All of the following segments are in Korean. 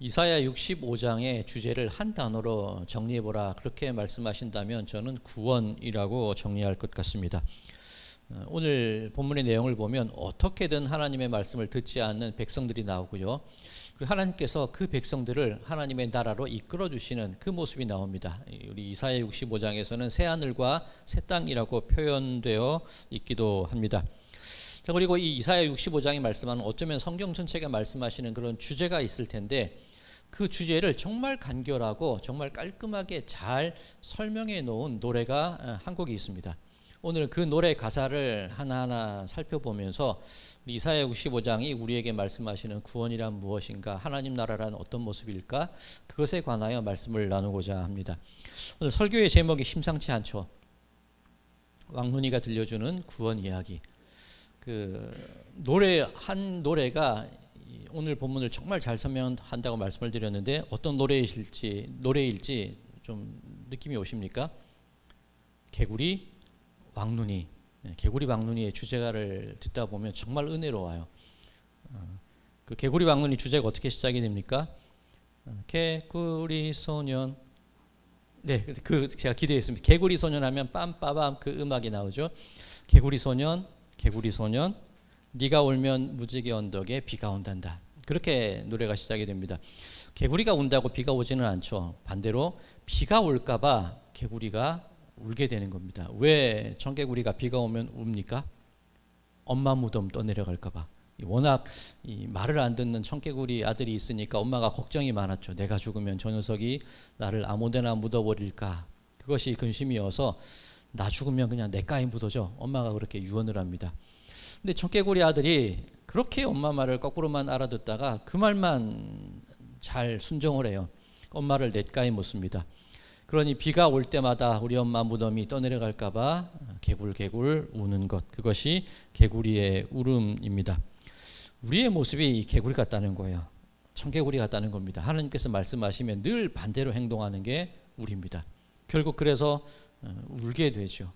이사야 65장의 주제를 한 단어로 정리해보라 그렇게 말씀하신다면 저는 구원이라고 정리할 것 같습니다. 오늘 본문의 내용을 보면 어떻게든 하나님의 말씀을 듣지 않는 백성들이 나오고요. 하나님께서 그 백성들을 하나님의 나라로 이끌어 주시는 그 모습이 나옵니다. 우리 이사야 65장에서는 새하늘과 새 땅이라고 표현되어 있기도 합니다. 그리고 이 이사야 65장이 말씀하는 어쩌면 성경 전체가 말씀하시는 그런 주제가 있을 텐데 그 주제를 정말 간결하고 정말 깔끔하게 잘 설명해 놓은 노래가 한 곡이 있습니다. 오늘 그 노래 가사를 하나하나 살펴보면서 이사야 65장이 우리에게 말씀하시는 구원이란 무엇인가, 하나님 나라란 어떤 모습일까, 그것에 관하여 말씀을 나누고자 합니다. 오늘 설교의 제목이 심상치 않죠. 왕눈이가 들려주는 구원 이야기. 한 노래가 오늘 본문을 정말 잘 설명한다고 말씀을 드렸는데 어떤 노래일지 좀 느낌이 오십니까? 개구리 왕눈이. 개구리 왕눈이의 주제가를 듣다 보면 정말 은혜로워요. 그 개구리 왕눈이 주제가 어떻게 시작이 됩니까? 개구리 소년. 네, 제가 기대했습니다. 개구리 소년 하면 빰빠밤 그 음악이 나오죠. 개구리 소년, 네가 울면 무지개 언덕에 비가 온단다. 그렇게 노래가 시작이 됩니다. 개구리가 운다고 비가 오지는 않죠. 반대로 비가 올까봐 개구리가 울게 되는 겁니다. 왜 청개구리가 비가 오면 웁니까? 엄마 무덤 떠내려갈까봐. 워낙 이 말을 안 듣는 청개구리 아들이 있으니까 엄마가 걱정이 많았죠. 내가 죽으면 저 녀석이 나를 아무데나 묻어버릴까. 그것이 근심이어서 나 죽으면 그냥 내가에 묻어줘. 엄마가 그렇게 유언을 합니다. 근데 청개구리 아들이 그렇게 엄마 말을 거꾸로만 알아듣다가 그 말만 잘 순종을 해요. 엄마를 냇가에 묻습니다. 그러니 비가 올 때마다 우리 엄마 무덤이 떠내려갈까봐 개굴개굴 우는 것, 그것이 개구리의 울음입니다. 우리의 모습이 이 개구리 같다는 거예요. 청개구리 같다는 겁니다. 하나님께서 말씀하시면 늘 반대로 행동하는 게 우리입니다. 결국 그래서 울게 되죠.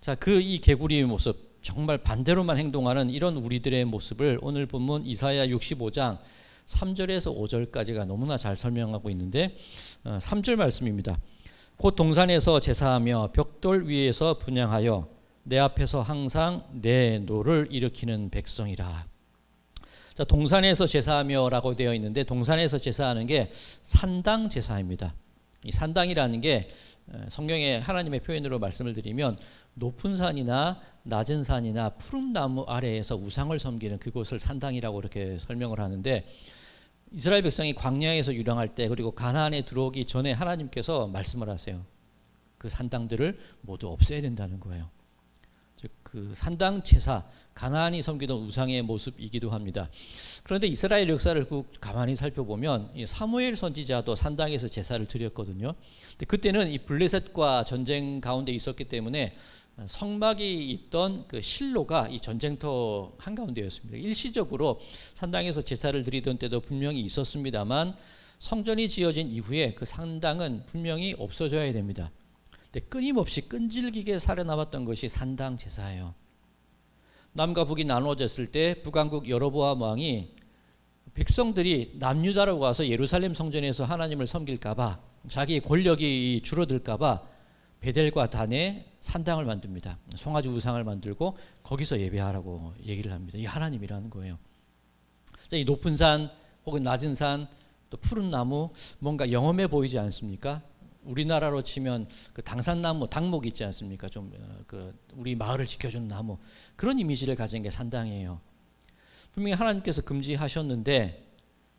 자, 이 개구리의 모습, 정말 반대로만 행동하는 이런 우리들의 모습을 오늘 본문 이사야 65장 3절에서 5절까지가 너무나 잘 설명하고 있는데 3절 말씀입니다. 곧 동산에서 제사하며 벽돌 위에서 분향하여 내 앞에서 항상 내 노를 일으키는 백성이라. 자, 동산에서 제사하며라고 되어 있는데 동산에서 제사하는 게 산당 제사입니다. 이 산당이라는 게 성경의 하나님의 표현으로 말씀을 드리면 높은 산이나 낮은 산이나 푸른 나무 아래에서 우상을 섬기는 그곳을 산당이라고 이렇게 설명을 하는데 이스라엘 백성이 광야에서 유랑할 때 그리고 가나안에 들어오기 전에 하나님께서 말씀을 하세요. 그 산당들을 모두 없애야 된다는 거예요. 즉 그 산당 제사, 가나안이 섬기던 우상의 모습이기도 합니다. 그런데 이스라엘 역사를 가만히 살펴보면 사무엘 선지자도 산당에서 제사를 드렸거든요. 근데 그때는 이 블레셋과 전쟁 가운데 있었기 때문에 성막이 있던 그 실로가 이 전쟁터 한가운데였습니다. 일시적으로 산당에서 제사를 드리던 때도 분명히 있었습니다만 성전이 지어진 이후에 그 산당은 분명히 없어져야 됩니다. 근데 끊임없이 끈질기게 살아남았던 것이 산당 제사예요. 남과 북이 나누어졌을 때 북왕국 여로보암 왕이 백성들이 남유다로 와서 예루살렘 성전에서 하나님을 섬길까봐, 자기의 권력이 줄어들까봐 베델과 단에 산당을 만듭니다. 송아지 우상을 만들고 거기서 예배하라고 얘기를 합니다. 이 하나님이라는 거예요. 이 높은 산 혹은 낮은 산, 또 푸른 나무, 뭔가 영험해 보이지 않습니까? 우리나라로 치면 그 당산나무, 당목 있지 않습니까? 좀 우리 마을을 지켜주는 나무, 그런 이미지를 가진 게 산당이에요. 분명히 하나님께서 금지하셨는데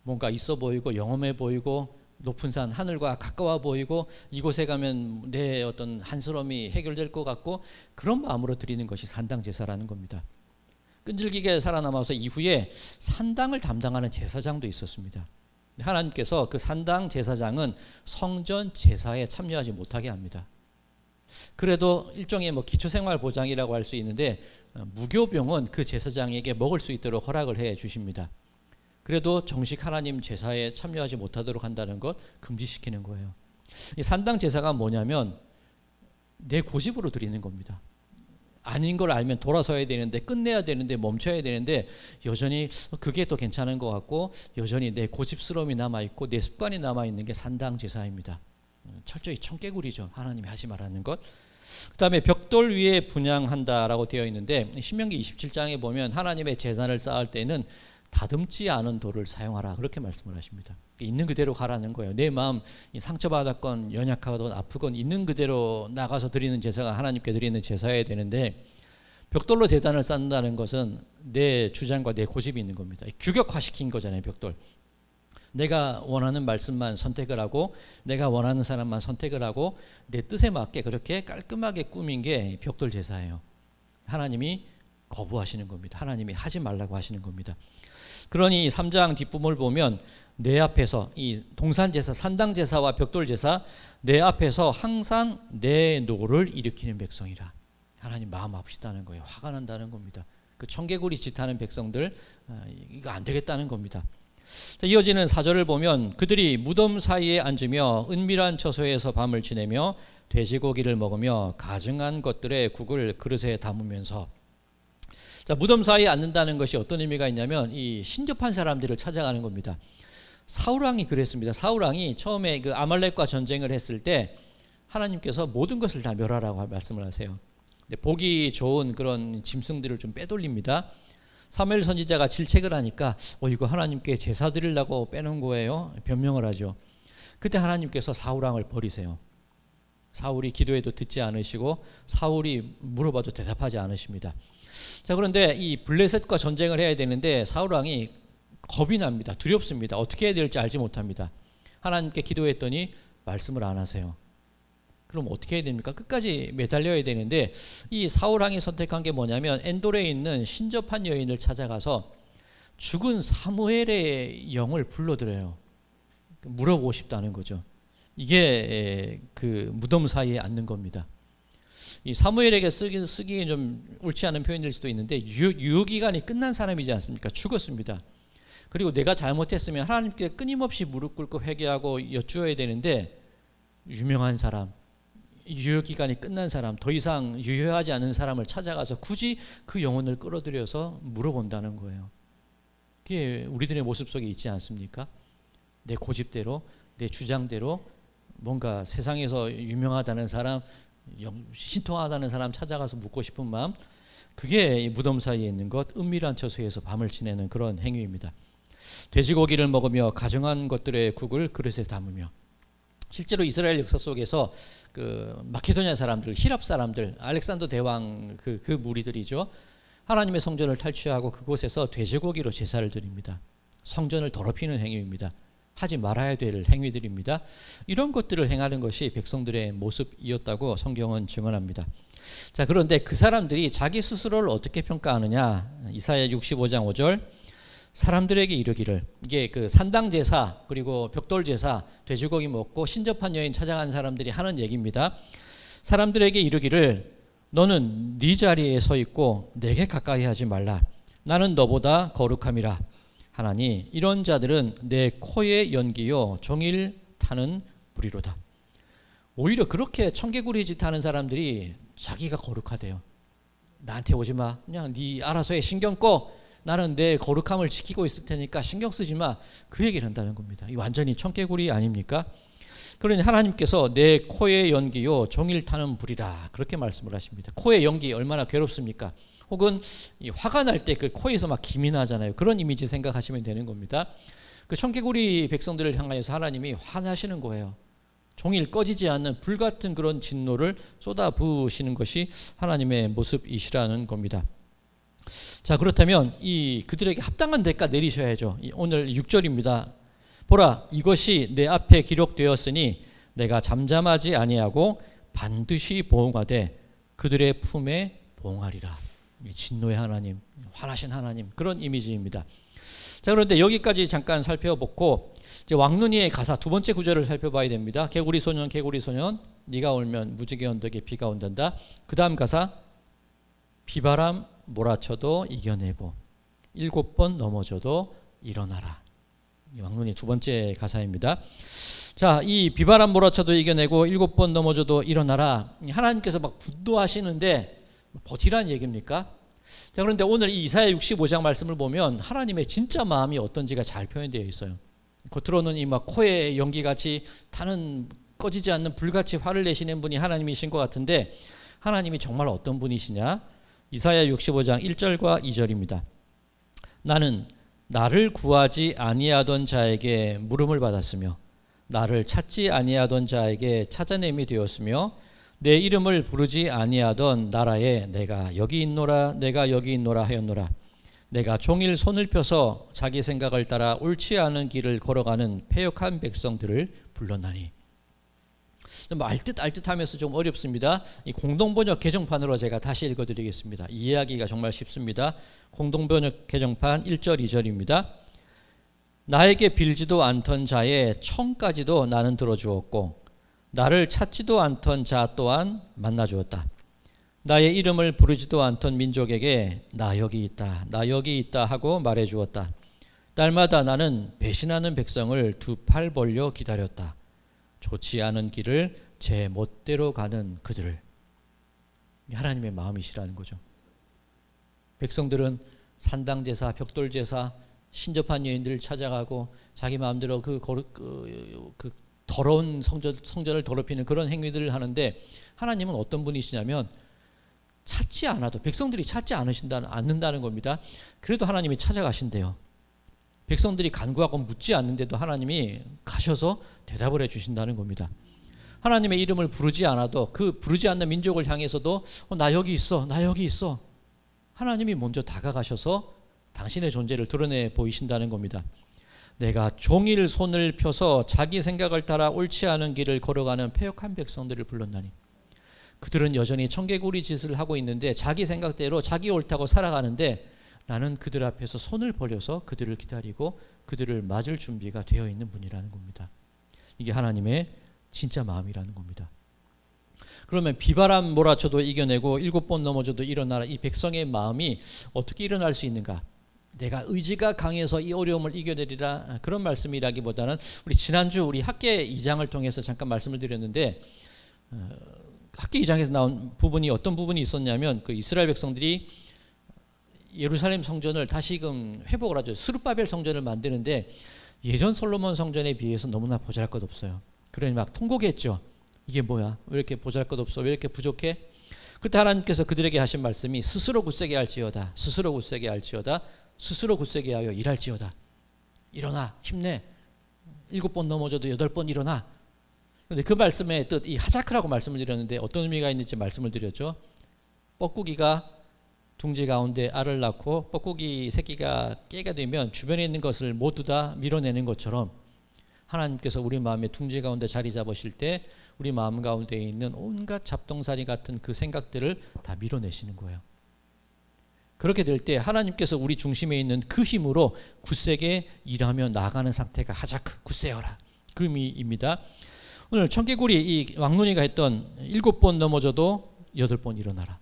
뭔가 있어 보이고 영험해 보이고 높은 산, 하늘과 가까워 보이고 이곳에 가면 내 어떤 한스러움이 해결될 것 같고 그런 마음으로 드리는 것이 산당 제사라는 겁니다. 끈질기게 살아남아서 이후에 산당을 담당하는 제사장도 있었습니다. 하나님께서 그 산당 제사장은 성전 제사에 참여하지 못하게 합니다. 그래도 일종의 기초생활 보장이라고 할 수 있는데 무교병은 그 제사장에게 먹을 수 있도록 허락을 해 주십니다. 그래도 정식 하나님 제사에 참여하지 못하도록 한다는 것 금지시키는 거예요. 이 산당 제사가 뭐냐면 내 고집으로 드리는 겁니다. 아닌 걸 알면 돌아서야 되는데, 끝내야 되는데, 멈춰야 되는데 여전히 그게 또 괜찮은 것 같고 여전히 내 고집스러움이 남아있고 내 습관이 남아있는 게 산당제사입니다. 철저히 청개구리죠. 하나님이 하지 말라는 것. 그 다음에 벽돌 위에 분향한다라고 되어 있는데 신명기 27장에 보면 하나님의 제단을 쌓을 때는 다듬지 않은 돌을 사용하라 그렇게 말씀을 하십니다. 있는 그대로 가라는 거예요. 내 마음 상처받았건 연약하건 아프건 있는 그대로 나가서 드리는 제사가 하나님께 드리는 제사여야 되는데, 벽돌로 제단을 쌓는다는 것은 내 주장과 내 고집이 있는 겁니다. 규격화시킨 거잖아요. 벽돌. 내가 원하는 말씀만 선택을 하고 내가 원하는 사람만 선택을 하고 내 뜻에 맞게 그렇게 깔끔하게 꾸민 게 벽돌 제사예요. 하나님이 거부하시는 겁니다. 하나님이 하지 말라고 하시는 겁니다. 그러니 3장 뒷부분을 보면 내 앞에서 이 동산제사, 산당제사와 벽돌제사 내 앞에서 항상 내 노를 일으키는 백성이라. 하나님 마음 아프시다는 거예요. 화가 난다는 겁니다. 그 청개구리 짓하는 백성들 이거 안 되겠다는 겁니다. 이어지는 4절을 보면 그들이 무덤 사이에 앉으며 은밀한 처소에서 밤을 지내며 돼지고기를 먹으며 가증한 것들의 국을 그릇에 담으면서. 자, 무덤 사이에 앉는다는 것이 어떤 의미가 있냐면 이 신접한 사람들을 찾아가는 겁니다. 사울왕이 그랬습니다. 사울왕이 처음에 그 아말렉과 전쟁을 했을 때 하나님께서 모든 것을 다 멸하라고 말씀을 하세요. 보기 좋은 그런 짐승들을 좀 빼돌립니다. 사무엘 선지자가 질책을 하니까 이거 하나님께 제사 드리려고 빼놓은 거예요. 변명을 하죠. 그때 하나님께서 사울왕을 버리세요. 사울이 기도해도 듣지 않으시고 사울이 물어봐도 대답하지 않으십니다. 자, 그런데 이 블레셋과 전쟁을 해야 되는데 사울왕이 겁이 납니다. 두렵습니다. 어떻게 해야 될지 알지 못합니다. 하나님께 기도했더니 말씀을 안 하세요. 그럼 어떻게 해야 됩니까? 끝까지 매달려야 되는데 이 사울왕이 선택한 게 뭐냐면 엔돌에 있는 신접한 여인을 찾아가서 죽은 사무엘의 영을 불러들여요. 물어보고 싶다는 거죠. 이게 그 무덤 사이에 앉는 겁니다. 이 사무엘에게 쓰기에 좀 옳지 않은 표현일 수도 있는데 유효기간이 끝난 사람이지 않습니까? 죽었습니다. 그리고 내가 잘못했으면 하나님께 끊임없이 무릎 꿇고 회개하고 여쭈어야 되는데 유명한 사람, 유효기간이 끝난 사람, 더 이상 유효하지 않은 사람을 찾아가서 굳이 그 영혼을 끌어들여서 물어본다는 거예요. 그게 우리들의 모습 속에 있지 않습니까? 내 고집대로, 내 주장대로 뭔가 세상에서 유명하다는 사람, 신통하다는 사람 찾아가서 묻고 싶은 마음, 그게 무덤 사이에 있는 것, 은밀한 처소에서 밤을 지내는 그런 행위입니다. 돼지고기를 먹으며 가증한 것들의 국을 그릇에 담으며. 실제로 이스라엘 역사 속에서 그 마케도니아 사람들, 히랍 사람들, 알렉산더 대왕 그 무리들이죠. 하나님의 성전을 탈취하고 그곳에서 돼지고기로 제사를 드립니다. 성전을 더럽히는 행위입니다. 하지 말아야 될 행위들입니다. 이런 것들을 행하는 것이 백성들의 모습이었다고 성경은 증언합니다. 자, 그런데 그 사람들이 자기 스스로를 어떻게 평가하느냐? 이사야 65장 5절 사람들에게 이르기를, 이게 그 산당 제사 그리고 벽돌 제사 돼지고기 먹고 신접한 여인 찾아간 사람들이 하는 얘기입니다. 사람들에게 이르기를 너는 네 자리에 서 있고 내게 가까이 하지 말라. 나는 너보다 거룩함이라. 하나니 이런 자들은 내 코의 연기요 종일 타는 불이로다. 오히려 그렇게 청개구리 짓 하는 사람들이 자기가 거룩하대요. 나한테 오지 마. 그냥 네 알아서 해. 신경 꺼. 나는 내 거룩함을 지키고 있을 테니까 신경 쓰지 마. 그 얘기를 한다는 겁니다. 이 완전히 청개구리 아닙니까? 그러니 하나님께서 내 코의 연기요 종일 타는 불이라 그렇게 말씀을 하십니다. 코의 연기 얼마나 괴롭습니까? 혹은 이 화가 날 때 그 코에서 막 김이 나잖아요. 그런 이미지 생각하시면 되는 겁니다. 그 청개구리 백성들을 향하여서 하나님이 화나시는 거예요. 종일 꺼지지 않는 불같은 그런 진노를 쏟아부으시는 것이 하나님의 모습이시라는 겁니다. 자, 그렇다면 이 그들에게 합당한 대가 내리셔야죠. 오늘 6절입니다. 보라, 이것이 내 앞에 기록되었으니 내가 잠잠하지 아니하고 반드시 보응하되 그들의 품에 보응하리라. 진노의 하나님, 화나신 하나님, 그런 이미지입니다. 자, 그런데 여기까지 잠깐 살펴보고 이제 왕눈이의 가사 두 번째 구절을 살펴봐야 됩니다. 개구리 소년, 개구리 소년, 네가 울면 무지개 언덕에 비가 온단다. 그 다음 가사, 비바람 몰아쳐도 이겨내고 7번 넘어져도 일어나라. 왕눈이 두 번째 가사입니다. 자, 이 비바람 몰아쳐도 이겨내고 7번 넘어져도 일어나라. 하나님께서 막 분노하시는데 버티라는 얘기입니까? 자, 그런데 오늘 이 이사야 65장 말씀을 보면 하나님의 진짜 마음이 어떤지가 잘 표현되어 있어요. 겉으로는 이 막 코에 연기같이 타는 꺼지지 않는 불같이 화를 내시는 분이 하나님이신 것 같은데 하나님이 정말 어떤 분이시냐? 이사야 65장 1절과 2절입니다. 나는 나를 구하지 아니하던 자에게 물음을 받았으며 나를 찾지 아니하던 자에게 찾아냄이 되었으며 내 이름을 부르지 아니하던 나라에 내가 여기 있노라 내가 여기 있노라 하였노라. 내가 종일 손을 펴서 자기 생각을 따라 옳지 않은 길을 걸어가는 패역한 백성들을 불렀나니. 알듯 하면서 좀 어렵습니다. 이 공동번역 개정판으로 제가 다시 읽어드리겠습니다. 이해하기가 정말 쉽습니다. 공동번역 개정판 1절 2절입니다. 나에게 빌지도 않던 자의 청까지도 나는 들어주었고 나를 찾지도 않던 자 또한 만나주었다. 나의 이름을 부르지도 않던 민족에게 나 여기 있다 나 여기 있다 하고 말해주었다. 날마다 나는 배신하는 백성을 두 팔 벌려 기다렸다. 좋지 않은 길을 제 멋대로 가는 그들을. 하나님의 마음이시라는 거죠. 백성들은 산당제사, 벽돌제사, 신접한 여인들을 찾아가고 자기 마음대로 그 더러운 성전을 더럽히는 그런 행위들을 하는데 하나님은 어떤 분이시냐면 찾지 않아도 백성들이 찾지 않는다는 겁니다. 그래도 하나님이 찾아가신대요. 백성들이 간구하고 묻지 않는데도 하나님이 가셔서 대답을 해주신다는 겁니다. 하나님의 이름을 부르지 않아도 그 부르지 않는 민족을 향해서도 나 여기 있어 나 여기 있어 하나님이 먼저 다가가셔서 당신의 존재를 드러내 보이신다는 겁니다. 내가 종일 손을 펴서 자기 생각을 따라 옳지 않은 길을 걸어가는 패역한 백성들을 불렀나니. 그들은 여전히 청개구리 짓을 하고 있는데 자기 생각대로 자기 옳다고 살아가는데 나는 그들 앞에서 손을 벌려서 그들을 기다리고 그들을 맞을 준비가 되어 있는 분이라는 겁니다. 이게 하나님의 진짜 마음이라는 겁니다. 그러면 비바람 몰아쳐도 이겨내고 7번 넘어져도 일어나라. 이 백성의 마음이 어떻게 일어날 수 있는가? 내가 의지가 강해서 이 어려움을 이겨내리라, 그런 말씀이라기보다는 우리 지난주 우리 학계 2장을 통해서 잠깐 말씀을 드렸는데 학계 2장에서 나온 부분이 어떤 부분이 있었냐면 그 이스라엘 백성들이 예루살렘 성전을 다시금 회복을 하죠. 스룹바벨 성전을 만드는데 예전 솔로몬 성전에 비해서 너무나 보잘것없어요. 그러니 막 통곡했죠. 이게 뭐야? 왜 이렇게 보잘것없어? 왜 이렇게 부족해? 그때 하나님께서 그들에게 하신 말씀이 스스로 굳세게 할지어다. 스스로 굳세게 할지어다. 스스로 굳세게 하여 일할지어다. 일어나 힘내. 7번 넘어져도 8번 일어나. 그런데 그 말씀의 뜻, 이 하자크라고 말씀을 드렸는데 어떤 의미가 있는지 말씀을 드렸죠. 뻐꾸기가 둥지 가운데 알을 낳고 뻐꾸기 새끼가 깨가 되면 주변에 있는 것을 모두 다 밀어내는 것처럼 하나님께서 우리 마음의 둥지 가운데 자리 잡으실 때 우리 마음 가운데 있는 온갖 잡동사니 같은 그 생각들을 다 밀어내시는 거예요. 그렇게 될 때 하나님께서 우리 중심에 있는 그 힘으로 굳세게 일하며 나아가는 상태가 하자크, 굳세어라, 그 의미입니다. 오늘 청개구리 이 왕눈이가 했던 7번 넘어져도 8번 일어나라.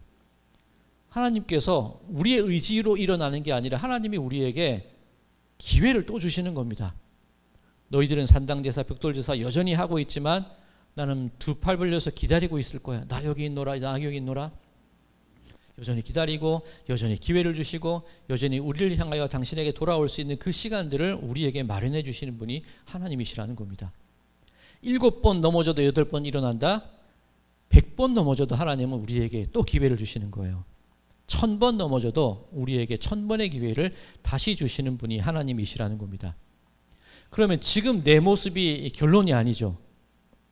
하나님께서 우리의 의지로 일어나는 게 아니라 하나님이 우리에게 기회를 또 주시는 겁니다. 너희들은 산당제사, 벽돌제사 여전히 하고 있지만 나는 두 팔 벌려서 기다리고 있을 거야. 나 여기 있노라, 나 여기 있노라. 여전히 기다리고 여전히 기회를 주시고 여전히 우리를 향하여 당신에게 돌아올 수 있는 그 시간들을 우리에게 마련해 주시는 분이 하나님이시라는 겁니다. 7번 넘어져도 8번 일어난다. 100번 넘어져도 하나님은 우리에게 또 기회를 주시는 거예요. 1000번 넘어져도 우리에게 1000번의 기회를 다시 주시는 분이 하나님이시라는 겁니다. 그러면 지금 내 모습이 결론이 아니죠.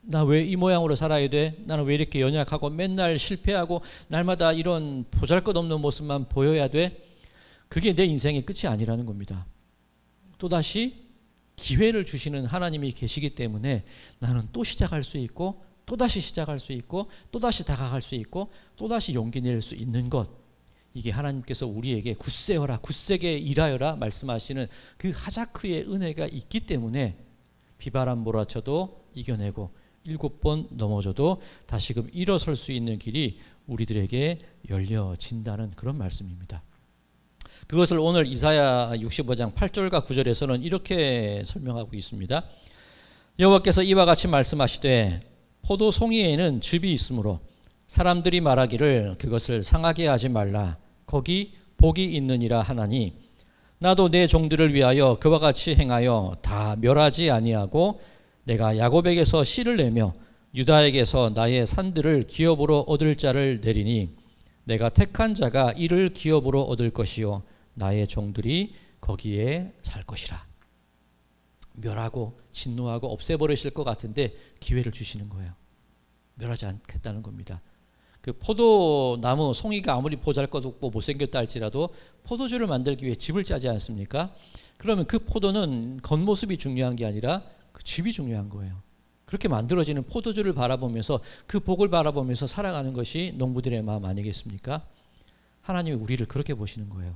나 왜 이 모양으로 살아야 돼? 나는 왜 이렇게 연약하고 맨날 실패하고 날마다 이런 보잘것없는 모습만 보여야 돼? 그게 내 인생의 끝이 아니라는 겁니다. 또다시 기회를 주시는 하나님이 계시기 때문에 나는 또 시작할 수 있고 또다시 시작할 수 있고 또다시 다가갈 수 있고 또다시 용기 낼 수 있는 것, 이게 하나님께서 우리에게 굳세어라, 굳세게 일하여라 말씀하시는 그 하자크의 은혜가 있기 때문에 비바람 몰아쳐도 이겨내고 7번 넘어져도 다시금 일어설 수 있는 길이 우리들에게 열려진다는 그런 말씀입니다. 그것을 오늘 이사야 65장 8절과 9절에서는 이렇게 설명하고 있습니다. 여호와께서 이와 같이 말씀하시되 포도 송이에는 즙이 있으므로 사람들이 말하기를 그것을 상하게 하지 말라. 거기 복이 있느니라 하나니 나도 내 종들을 위하여 그와 같이 행하여 다 멸하지 아니하고 내가 야곱에게서 씨를 내며 유다에게서 나의 산들을 기업으로 얻을 자를 내리니 내가 택한 자가 이를 기업으로 얻을 것이요 나의 종들이 거기에 살 것이라. 멸하고 진노하고 없애버리실 것 같은데 기회를 주시는 거예요. 멸하지 않겠다는 겁니다. 그 포도나무 송이가 아무리 보잘것없고 못생겼다 할지라도 포도주를 만들기 위해 즙을 짜지 않습니까? 그러면 그 포도는 겉모습이 중요한 게 아니라 그 즙이 중요한 거예요. 그렇게 만들어지는 포도주를 바라보면서 그 복을 바라보면서 살아가는 것이 농부들의 마음 아니겠습니까? 하나님이 우리를 그렇게 보시는 거예요.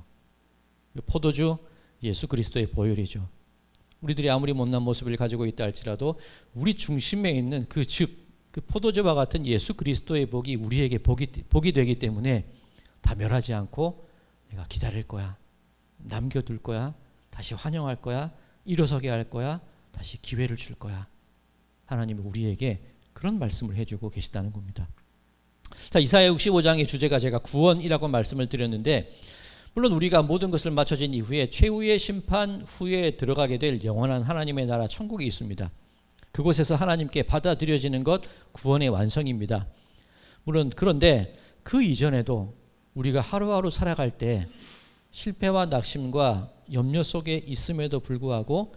포도주 예수 그리스도의 보혈이죠. 우리들이 아무리 못난 모습을 가지고 있다 할지라도 우리 중심에 있는 그 즙, 그 포도주와 같은 예수 그리스도의 복이 우리에게 복이 되기 때문에 다 멸하지 않고 내가 기다릴 거야, 남겨둘 거야, 다시 환영할 거야, 일어서게 할 거야, 다시 기회를 줄 거야. 하나님은 우리에게 그런 말씀을 해주고 계시다는 겁니다. 자, 이사야 65장의 주제가 제가 구원이라고 말씀을 드렸는데, 물론 우리가 모든 것을 마쳐진 이후에 최후의 심판 후에 들어가게 될 영원한 하나님의 나라 천국이 있습니다. 그곳에서 하나님께 받아들여지는 것 구원의 완성입니다. 물론 그런데 그 이전에도 우리가 하루하루 살아갈 때 실패와 낙심과 염려 속에 있음에도 불구하고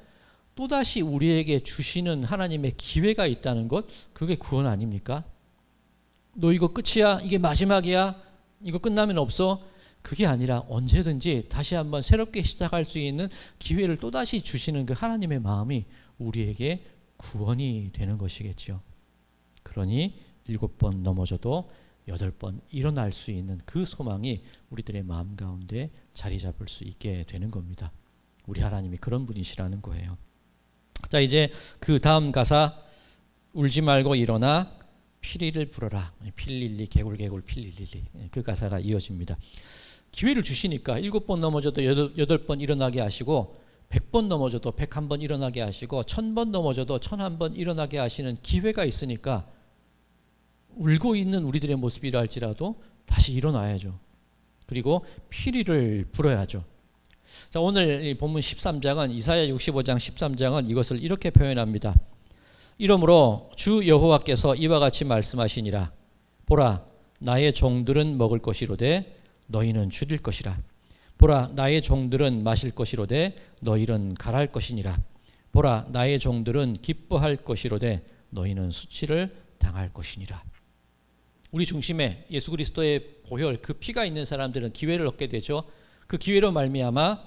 또다시 우리에게 주시는 하나님의 기회가 있다는 것, 그게 구원 아닙니까? 너 이거 끝이야? 이게 마지막이야? 이거 끝나면 없어? 그게 아니라 언제든지 다시 한번 새롭게 시작할 수 있는 기회를 또다시 주시는 그 하나님의 마음이 우리에게 구원이 되는 것이겠죠. 그러니 7번 넘어져도 8번 일어날 수 있는 그 소망이 우리들의 마음 가운데 자리 잡을 수 있게 되는 겁니다. 우리 하나님이 그런 분이시라는 거예요. 자, 이제 그 다음 가사, 울지 말고 일어나 피리를 불어라. 필릴리 개굴개굴 필릴리, 그 가사가 이어집니다. 기회를 주시니까 7번 넘어져도 8번 일어나게 하시고 100번 넘어져도 101번 일어나게 하시고 1000번 넘어져도 1001번 일어나게 하시는 기회가 있으니까 울고 있는 우리들의 모습이라 할지라도 다시 일어나야죠. 그리고 피리를 불어야죠. 자, 오늘 이 본문 13장은 이사야 65장 13장은 이것을 이렇게 표현합니다. 이러므로 주 여호와께서 이와 같이 말씀하시니라. 보라, 나의 종들은 먹을 것이로되 너희는 줄일 것이라. 보라, 나의 종들은 마실 것이로되 너희는 갈할 것이니라. 보라, 나의 종들은 기뻐할 것이로되 너희는 수치를 당할 것이니라. 우리 중심에 예수 그리스도의 보혈, 그 피가 있는 사람들은 기회를 얻게 되죠. 그 기회로 말미암아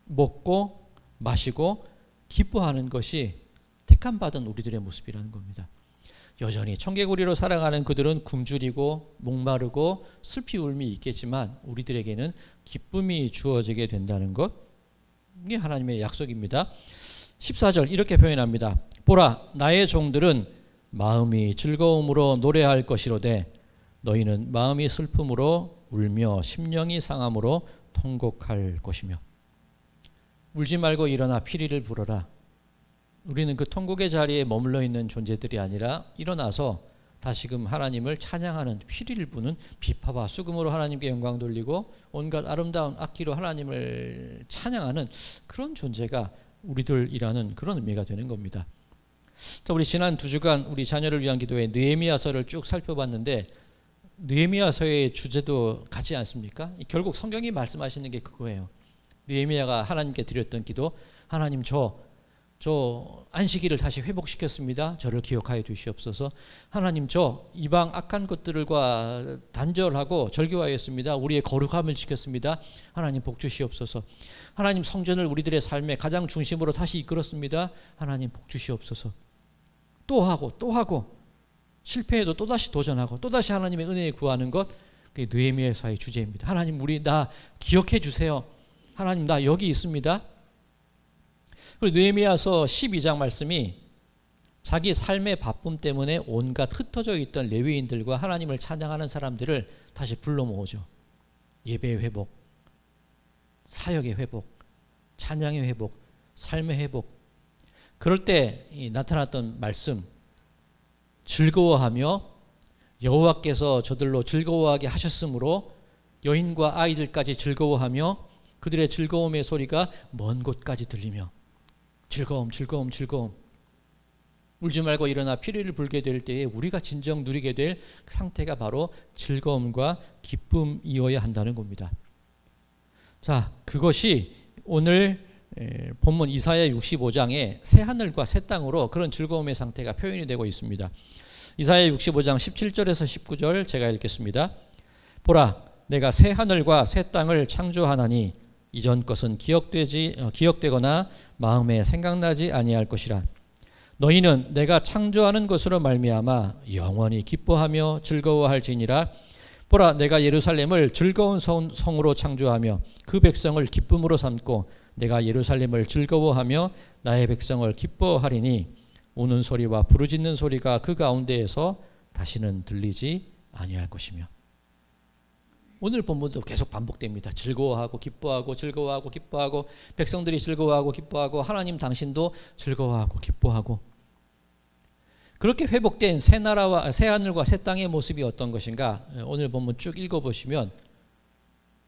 먹고 마시고 기뻐하는 것이 택함받은 우리들의 모습이라는 겁니다. 여전히 청개구리로 살아가는 그들은 굶주리고 목마르고 슬피 울미 있겠지만 우리들에게는 기쁨이 주어지게 된다는 것, 이게 하나님의 약속입니다. 14절 이렇게 표현합니다. 보라, 나의 종들은 마음이 즐거움으로 노래할 것이로되 너희는 마음이 슬픔으로 울며 심령이 상함으로 통곡할 것이며. 울지 말고 일어나 피리를 불어라. 우리는 그 통곡의 자리에 머물러 있는 존재들이 아니라 일어나서 다시금 하나님을 찬양하는, 피리를 부는, 비파와 수금으로 하나님께 영광 돌리고 온갖 아름다운 악기로 하나님을 찬양하는 그런 존재가 우리들이라는 그런 의미가 되는 겁니다. 자, 우리 지난 2주간 우리 자녀를 위한 기도회 느헤미야서를 쭉 살펴봤는데 느헤미야서의 주제도 같지 않습니까? 결국 성경이 말씀하시는 게 그거예요. 느헤미야가 하나님께 드렸던 기도, 하나님 저 안식일을 다시 회복시켰습니다. 저를 기억하여 주시옵소서. 하나님 저 이방 악한 것들과 단절하고 절교하였습니다. 우리의 거룩함을 지켰습니다. 하나님 복 주시옵소서. 하나님 성전을 우리들의 삶의 가장 중심으로 다시 이끌었습니다. 하나님 복 주시옵소서. 또 하고 실패해도 또다시 도전하고 또다시 하나님의 은혜에 구하는 것, 그게 느헤미야서의 주제입니다. 하나님 우리 나 기억해 주세요. 하나님 나 여기 있습니다. 그리고 느헤미야서 12장 말씀이 자기 삶의 바쁨 때문에 온갖 흩어져 있던 레위인들과 하나님을 찬양하는 사람들을 다시 불러 모으죠. 예배의 회복, 사역의 회복, 찬양의 회복, 삶의 회복. 그럴 때 나타났던 말씀, 즐거워하며 여호와께서 저들로 즐거워하게 하셨으므로 여인과 아이들까지 즐거워하며 그들의 즐거움의 소리가 먼 곳까지 들리며 즐거움 즐거움 즐거움. 울지 말고 일어나 피리를 불게 될 때에 우리가 진정 누리게 될 상태가 바로 즐거움과 기쁨이어야 한다는 겁니다. 자, 그것이 오늘 본문 이사야 65장에 새 하늘과 새 땅으로 그런 즐거움의 상태가 표현이 되고 있습니다. 이사야 65장 17절에서 19절 제가 읽겠습니다. 보라, 내가 새 하늘과 새 땅을 창조하나니 이전 것은 기억되거나 마음에 생각나지 아니할 것이라. 너희는 내가 창조하는 것으로 말미암아 영원히 기뻐하며 즐거워할지니라. 보라, 내가 예루살렘을 즐거운 성으로 창조하며 그 백성을 기쁨으로 삼고 내가 예루살렘을 즐거워하며 나의 백성을 기뻐하리니 우는 소리와 부르짖는 소리가 그 가운데에서 다시는 들리지 아니할 것이며. 오늘 본문도 계속 반복됩니다. 즐거워하고 기뻐하고 즐거워하고 기뻐하고 백성들이 즐거워하고 기뻐하고 하나님 당신도 즐거워하고 기뻐하고. 그렇게 회복된 새 나라와 새 하늘과 새 땅의 모습이 어떤 것인가? 오늘 본문 쭉 읽어보시면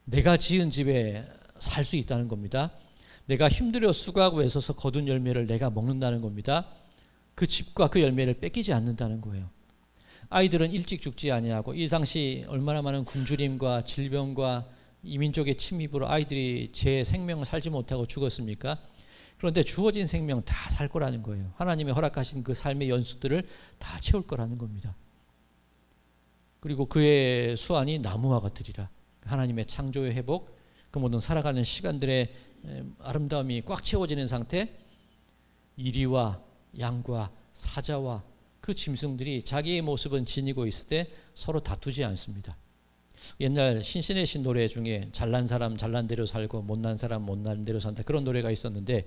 내가 지은 집에 살 수 있다는 겁니다. 내가 힘들어 수고하고 애써서 거둔 열매를 내가 먹는다는 겁니다. 그 집과 그 열매를 뺏기지 않는다는 거예요. 아이들은 일찍 죽지 아니하고 이 당시 얼마나 많은 굶주림과 질병과 이민족의 침입으로 아이들이 제 생명을 살지 못하고 죽었습니까? 그런데 주어진 생명 다 살 거라는 거예요. 하나님이 허락하신 그 삶의 연수들을 다 채울 거라는 겁니다. 그리고 그의 수완이 나무와 같으리라. 하나님의 창조의 회복, 그 모든 살아가는 시간들의 아름다움이 꽉 채워지는 상태. 이리와 양과 사자와 그 짐승들이 자기의 모습은 지니고 있을 때 서로 다투지 않습니다. 옛날 신신의 신 노래 중에 잘난 사람 잘난 대로 살고 못난 사람 못난 대로 산다, 그런 노래가 있었는데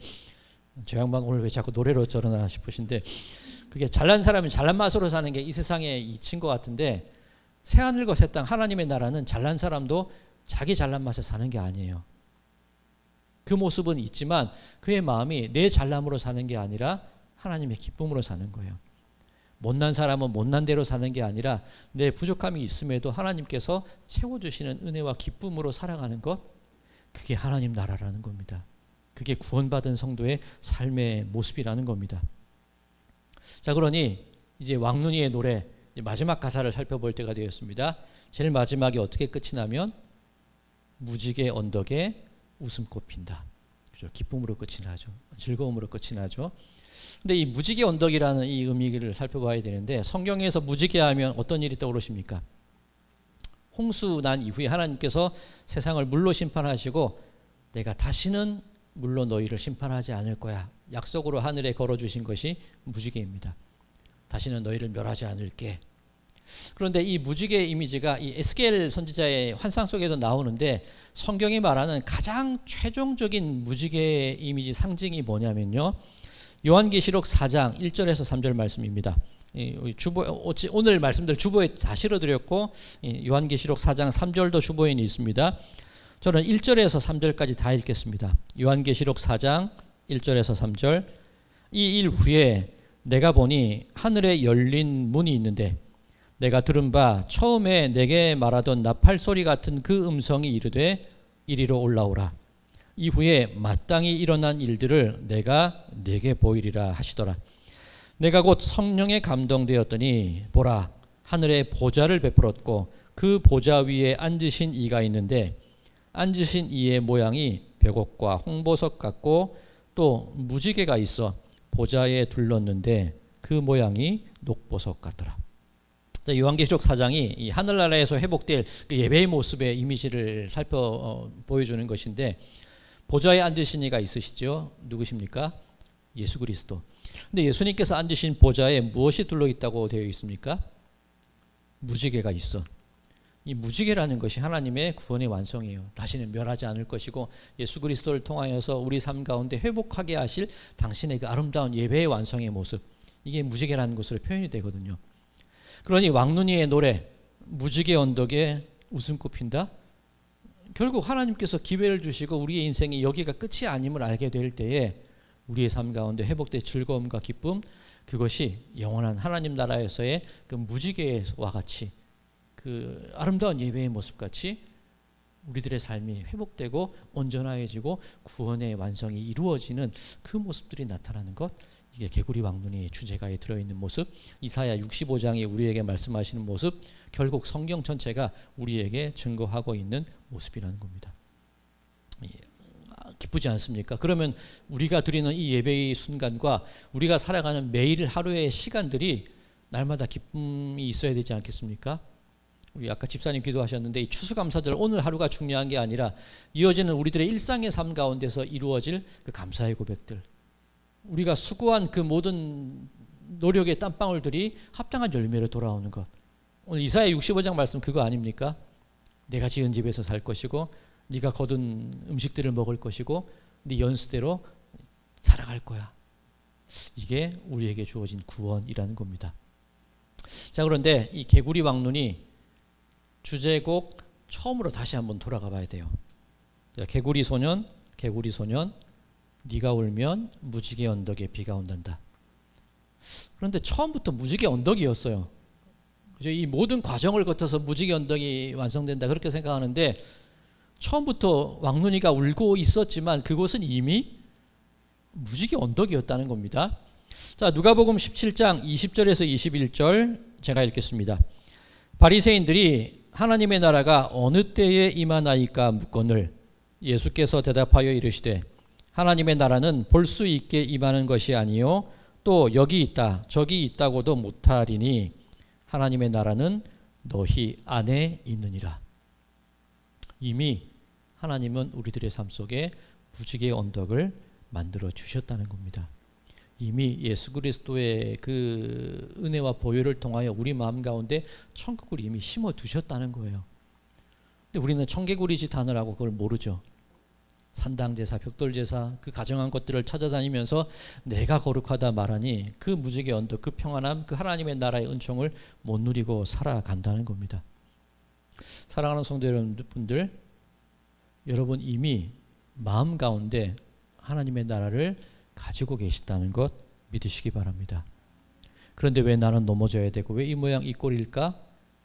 저 양반 오늘 왜 자꾸 노래로 저러나 싶으신데, 그게 잘난 사람이 잘난 맛으로 사는 게 이 세상의 이치인 것 같은데, 새하늘과 새 땅 하나님의 나라는 잘난 사람도 자기 잘난 맛에 사는 게 아니에요. 그 모습은 있지만 그의 마음이 내 잘남으로 사는 게 아니라 하나님의 기쁨으로 사는 거예요. 못난 사람은 못난 대로 사는 게 아니라 내 부족함이 있음에도 하나님께서 채워주시는 은혜와 기쁨으로 살아가는 것, 그게 하나님 나라라는 겁니다. 그게 구원받은 성도의 삶의 모습이라는 겁니다. 자, 그러니 이제 왕눈이의 노래 마지막 가사를 살펴볼 때가 되었습니다. 제일 마지막에 어떻게 끝이 나면 무지개 언덕에 웃음꽃 핀다. 그렇죠? 기쁨으로 끝이 나죠. 즐거움으로 끝이 나죠. 근데 이 무지개 언덕이라는 이 의미를 살펴봐야 되는데, 성경에서 무지개 하면 어떤 일이 떠오르십니까? 홍수 난 이후에 하나님께서 세상을 물로 심판하시고 내가 다시는 물로 너희를 심판하지 않을 거야, 약속으로 하늘에 걸어주신 것이 무지개입니다. 다시는 너희를 멸하지 않을게. 그런데 이 무지개 이미지가 이 에스겔 선지자의 환상 속에도 나오는데, 성경이 말하는 가장 최종적인 무지개 이미지 상징이 뭐냐면요, 요한계시록 4장 1절에서 3절 말씀입니다. 오늘 말씀들 주보에 다 실어드렸고, 요한계시록 4장 3절도 주보에 있습니다. 저는 1절에서 3절까지 다 읽겠습니다. 요한계시록 4장 1절에서 3절. 이 일 후에 내가 보니 하늘에 열린 문이 있는데, 내가 들은 바 처음에 내게 말하던 나팔 소리 같은 그 음성이 이르되 이리로 올라오라. 이후에 마땅히 일어난 일들을 내가 네게 보이리라 하시더라. 내가 곧 성령에 감동되었더니 보라, 하늘에 보좌를 베풀었고 그 보좌 위에 앉으신 이가 있는데, 앉으신 이의 모양이 벽옥과 홍보석 같고 또 무지개가 있어 보좌에 둘렀는데 그 모양이 녹보석 같더라. 요한계시록 4장이 이 하늘나라에서 회복될 그 예배의 모습의 이미지를 보여주는 것인데, 보좌에 앉으신 이가 있으시죠. 누구십니까? 예수 그리스도. 근데 예수님께서 앉으신 보좌에 무엇이 둘러 있다고 되어 있습니까? 무지개가 있어. 이 무지개라는 것이 하나님의 구원의 완성이에요. 다시는 멸하지 않을 것이고 예수 그리스도를 통하여서 우리 삶 가운데 회복하게 하실 당신의 그 아름다운 예배의 완성의 모습, 이게 무지개라는 것으로 표현이 되거든요. 그러니 왕눈이의 노래 무지개 언덕에 웃음꽃 핀다, 결국 하나님께서 기회를 주시고 우리의 인생이 여기가 끝이 아님을 알게 될 때에 우리의 삶 가운데 회복된 즐거움과 기쁨, 그것이 영원한 하나님 나라에서의 그 무지개와 같이, 그 아름다운 예배의 모습같이 우리들의 삶이 회복되고 온전해지고 구원의 완성이 이루어지는 그 모습들이 나타나는 것, 이게 개구리 왕눈이 주제가에 들어있는 모습, 이사야 65장이 우리에게 말씀하시는 모습, 결국 성경 전체가 우리에게 증거하고 있는 모습이라는 겁니다. 기쁘지 않습니까? 그러면 우리가 드리는 이 예배의 순간과 우리가 살아가는 매일 하루의 시간들이 날마다 기쁨이 있어야 되지 않겠습니까? 우리 아까 집사님 기도하셨는데, 이 추수감사절 오늘 하루가 중요한 게 아니라 이어지는 우리들의 일상의 삶 가운데서 이루어질 그 감사의 고백들, 우리가 수고한 그 모든 노력의 땀방울들이 합당한 열매로 돌아오는 것. 오늘 이사야 65장 말씀 그거 아닙니까? 내가 지은 집에서 살 것이고 네가 거둔 음식들을 먹을 것이고 네 연수대로 살아갈 거야. 이게 우리에게 주어진 구원이라는 겁니다. 자, 그런데 이 개구리 왕눈이 주제곡 처음으로 다시 한번 돌아가 봐야 돼요. 개구리 소년, 개구리 소년, 네가 울면 무지개 언덕에 비가 온단다. 그런데 처음부터 무지개 언덕이었어요. 그죠? 이 모든 과정을 거쳐서 무지개 언덕이 완성된다 그렇게 생각하는데, 처음부터 왕눈이가 울고 있었지만 그곳은 이미 무지개 언덕이었다는 겁니다. 자, 누가복음 17장 20절에서 21절 제가 읽겠습니다. 바리새인들이 하나님의 나라가 어느 때에 임하나이까 묻거늘 예수께서 대답하여 이르시되 하나님의 나라는 볼 수 있게 임하는 것이 아니요 또 여기 있다 저기 있다고도 못하리니 하나님의 나라는 너희 안에 있느니라. 이미 하나님은 우리들의 삶 속에 무지개의 언덕을 만들어 주셨다는 겁니다. 이미 예수 그리스도의 그 은혜와 보혈을 통하여 우리 마음 가운데 천국을 이미 심어 두셨다는 거예요. 근데 우리는 청개구리 짓 하느라고 그걸 모르죠. 산당제사, 벽돌제사, 그 가정한 것들을 찾아다니면서 내가 거룩하다 말하니 그 무지개 언덕, 그 평안함, 그 하나님의 나라의 은총을 못 누리고 살아간다는 겁니다. 사랑하는 성도 여러분들, 여러분 이미 마음 가운데 하나님의 나라를 가지고 계시다는 것 믿으시기 바랍니다. 그런데 왜 나는 넘어져야 되고 왜 이 모양 이 꼴일까?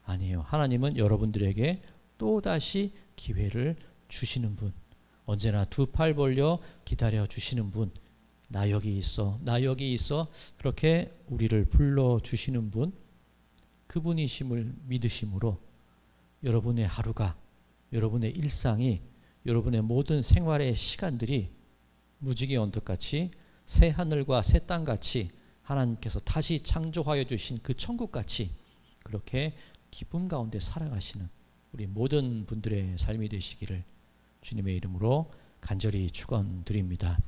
아니에요. 하나님은 여러분들에게 또다시 기회를 주시는 분, 언제나 두 팔 벌려 기다려 주시는 분, 나 여기 있어, 나 여기 있어, 그렇게 우리를 불러주시는 분, 그분이심을 믿으심으로 여러분의 하루가, 여러분의 일상이, 여러분의 모든 생활의 시간들이 무지개 언덕같이 새 하늘과 새 땅같이 하나님께서 다시 창조하여 주신 그 천국같이 그렇게 기쁨 가운데 살아가시는 우리 모든 분들의 삶이 되시기를 주님의 이름으로 간절히 축원드립니다.